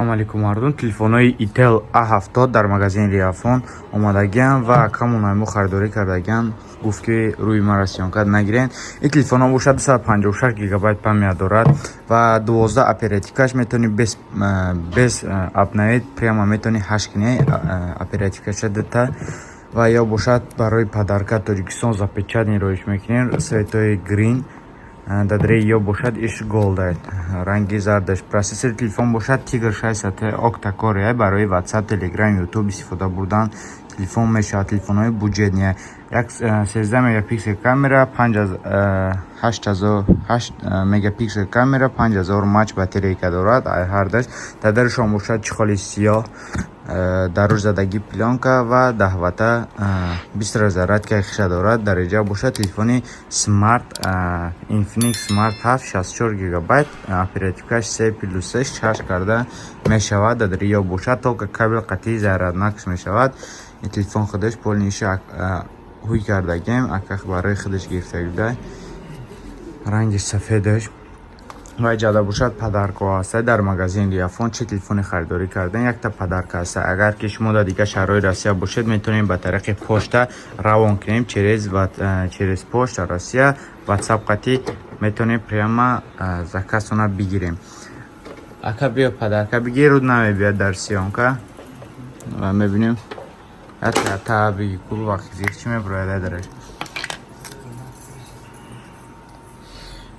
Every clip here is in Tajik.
Assalomu alaykum mardum. Telefonoi Itel A70 дар магазини Reafon омадагиям ва камонамо харидорӣ кардагиям. Гуфт ки рӯи мара сиёнка нагирен. Ин телефонҳо бошад 256 гигабайт память дорад ва 12 оперативкаш метавонӣ без апнавид прямо метавонӣ ҳаш кунӣ оперативкаша дата ва ё бошад барои подарка Тоҷикистон запечатни роиш мекунем светои грин дадре ё бошад иш голдайт ранги зардаш. Процессори телефон бошад Tigr 600 октакори барои WhatsApp, Telegram, YouTube истифода бурдан телефон мешавад. Телефонҳои буҷетни 13 мегапиксел камера, 8 мегапиксел камера, 5000 мач батарейка дорад. Ҳардаш дадарашон бошад чехоли сиёҳ, дарӯзадагӣ пленка ва даҳвата 20 зарядка хиша дорад. Дараҷа бошад телефони Smart Infinix Smart 7 64 гигабайт, оперативкаш 3+3 чарж карда мешавад. Дадари ё бошад толка кабел қатъии заряднакш мешавад. ин телефон худаш полниша ҳуй кардагем аках барои худаш гирифтагида рангиш сафедаш ва ҷада бошад падарко аст. Дар магазин Reafon чӣ телефони харидорӣ кардан якта падарка аст. Агар ки шумо дар дигар шаҳрҳои Россия бошед метавонем ба тариқи почта равон кунем через почта Россия. WhatsApp қатъи метавонем прямо заказона бигирем. Ака биё падарка бигир, руд намебиёд дар сиёнка ва мебинем та биги кул вақти зир чӣ мебарояд дараш.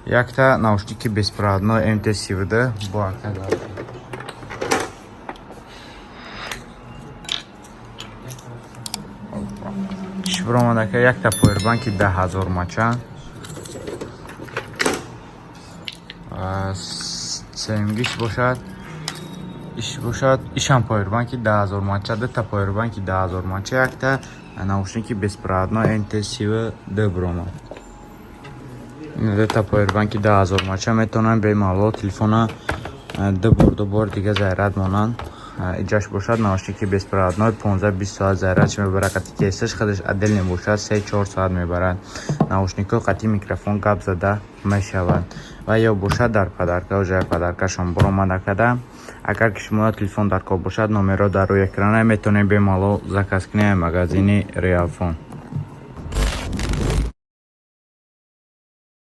Якта наушники беспроводной MT-17 бо ака чӣ биромадака якта повербанки 10000 мача. Сеюмгиш бошад ишам повербанки 10000 мача, дата повербанки 10000 мача, якта наушники беспроводной MT-17 биромад. Дата повербанки 10000 мача метавонам бемалол телефона дубор дига заряд монанд. Иҷаш бошад наушники беспроводной 15-20 соат зарядш мебарад. қатъи тесташ худаш отдельно бошад 3-4 соат мебарад. наушникҳо қатъи микрофон гап зада мешавад ва ё бошад дар падарка ӯжа падаркашон биромада када. Агар ки шумо телефон дар кор бошад номеро дар рӯи экрана метавонем бемалол заказ кунем магазини Reafon.